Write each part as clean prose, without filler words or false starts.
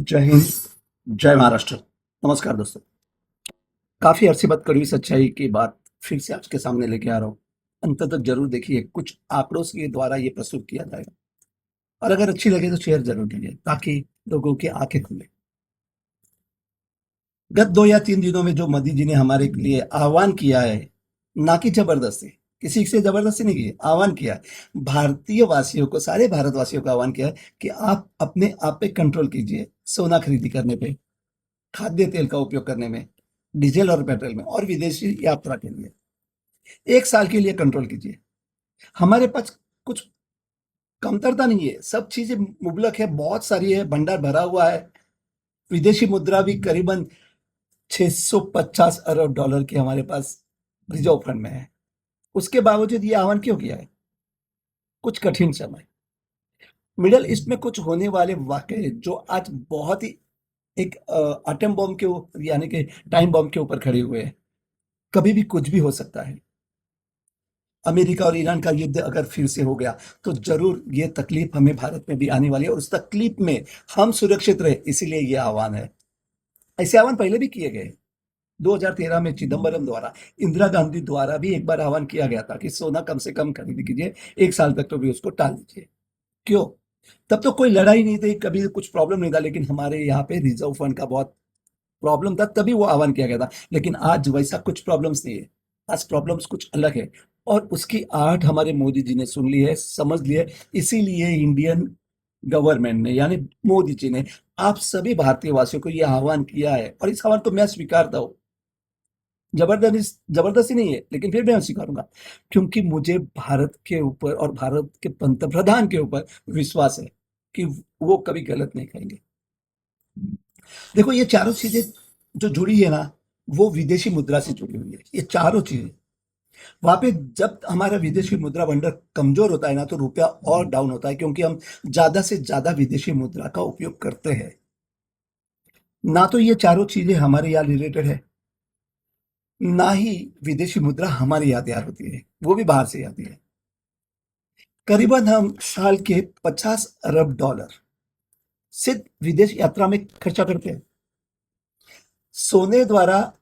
जय हिंद, जय महाराष्ट्र। नमस्कार दोस्तों। काफी अरसे बाद कड़वी सच्चाई की बात फिर से आपके सामने लेके आ रहा हूँ। अंत तक जरूर देखिए, कुछ आंकड़ों के द्वारा ये प्रस्तुत किया जाएगा और अगर अच्छी लगे तो शेयर जरूर कीजिए ताकि लोगों की आंखें खुले। गत 2 या 3 दिनों में जो मोदी जी ने हमारे लिए आह्वान किया है, ना कि जबरदस्ती, किसी से जबरदस्ती नहीं की, आह्वान किया है। भारतीय वासियों को, सारे भारतवासियों को आह्वान किया है कि आप अपने आप पे कंट्रोल कीजिए। सोना खरीदी करने पे, खाद्य तेल का उपयोग करने में, डीजल और पेट्रोल में और विदेशी यात्रा के लिए 1 साल के लिए कंट्रोल कीजिए। हमारे पास कुछ कमतरता नहीं है, सब चीजें मुबलक है, बहुत सारी है, भंडार भरा हुआ है। विदेशी मुद्रा भी करीबन 650 अरब डॉलर की हमारे पास रिजर्व फंड में है। उसके बावजूद ये आह्वान क्यों किया है? कुछ कठिन समय, मिडल ईस्ट में कुछ होने वाले वाकये जो आज बहुत ही एक एटम बॉम्ब के यानी कि टाइम बॉम्ब के ऊपर खड़े हुए हैं। कभी भी कुछ भी हो सकता है। अमेरिका और ईरान का युद्ध अगर फिर से हो गया तो जरूर ये तकलीफ हमें भारत में भी आने वाली है और उस तकलीफ में हम सुरक्षित रहे, इसीलिए ये आह्वान है। ऐसे आह्वान पहले भी किए गए। 2013 में चिदम्बरम द्वारा, इंदिरा गांधी द्वारा भी एक बार आह्वान किया गया था कि सोना कम से कम खरीदी कीजिए, 1 साल तक तो भी उसको टाल दीजिए। क्यों? तब तो कोई लड़ाई नहीं थी, कभी कुछ प्रॉब्लम नहीं था, लेकिन हमारे यहाँ पे रिजर्व फंड का बहुत प्रॉब्लम था, तभी वो आह्वान किया गया था। लेकिन आज वैसा कुछ प्रॉब्लम्स नहीं है। आज प्रॉब्लम्स कुछ अलग है और उसकी आहट हमारे मोदी जी ने सुन ली है, समझ ली है। इसीलिए इंडियन गवर्नमेंट ने, यानी मोदी जी ने, आप सभी भारतीय वासियों को यह आह्वान किया है और इस आह्वान को मैं स्वीकारता हूँ। जबरदस्ती जबरदस्ती नहीं है, लेकिन फिर मैं स्वीकारूंगा क्योंकि मुझे भारत के ऊपर और भारत के पंतप्रधान के ऊपर विश्वास है कि वो कभी गलत नहीं करेंगे। देखो, ये चारों चीजें जो जुड़ी है ना, वो विदेशी मुद्रा से जुड़ी हुई है, ये चारों चीजें। वहां पे जब हमारा विदेशी मुद्रा भंडार कमजोर होता है ना, तो रुपया और डाउन होता है क्योंकि हम ज्यादा से ज्यादा विदेशी मुद्रा का उपयोग करते हैं। ना तो ये चारों चीजें हमारे यहाँ रिलेटेड है, ना ही विदेशी मुद्रा हमारे यहाँ तैयार होती है, वो भी बाहर से आती है। करीबन हम साल के 50 अरब डॉलर सिर्फ विदेश यात्रा में खर्चा करते हैं। सोने द्वारा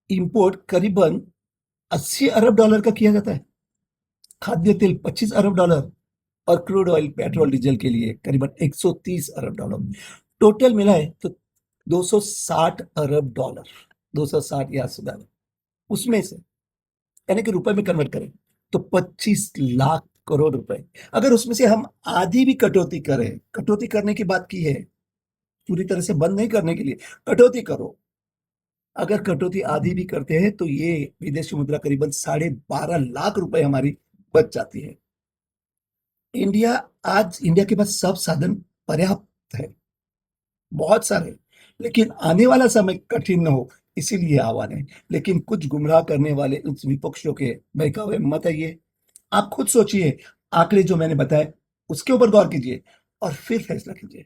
इंपोर्ट करीबन 80 अरब डॉलर का किया जाता है। खाद्य तेल 25 अरब डॉलर और क्रूड ऑयल, पेट्रोल, डीजल के लिए करीबन 130 अरब डॉलर। टोटल मिलाए तो 260 अरब डॉलर, 260 या 80 डॉलर। उसमें से, यानी कि रुपए में कन्वर्ट करें तो 25 लाख करोड़ रुपए। अगर उसमें से हम आधी भी कटौती करें, कटौती करने की बात की है, पूरी तरह से बंद नहीं करने के लिए, कटौती करो। अगर कटौती आधी भी करते हैं तो ये विदेशी मुद्रा करीबन 12.5 लाख रुपए हमारी बच जाती है। इंडिया के पास सब साधन पर्याप्त है, बहुत सारे। लेकिन आने वाला समय कठिन न हो, इसीलिए आह्वान है। लेकिन कुछ गुमराह करने वाले उस विपक्षों के बहकावे में मत आइए। आप खुद सोचिए, आंकड़े जो मैंने बताए उसके ऊपर गौर कीजिए और फिर फैसला कीजिए।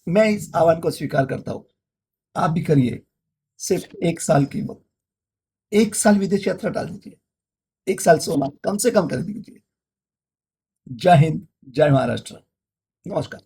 मैं इस आह्वान को स्वीकार करता हूं, आप भी करिए। सिर्फ 1 साल की वक्त, 1 साल विदेश यात्रा डाल दीजिए, 1 साल सोना कम से कम कर दीजिए। जय हिंद, जय महाराष्ट्र। नमस्कार।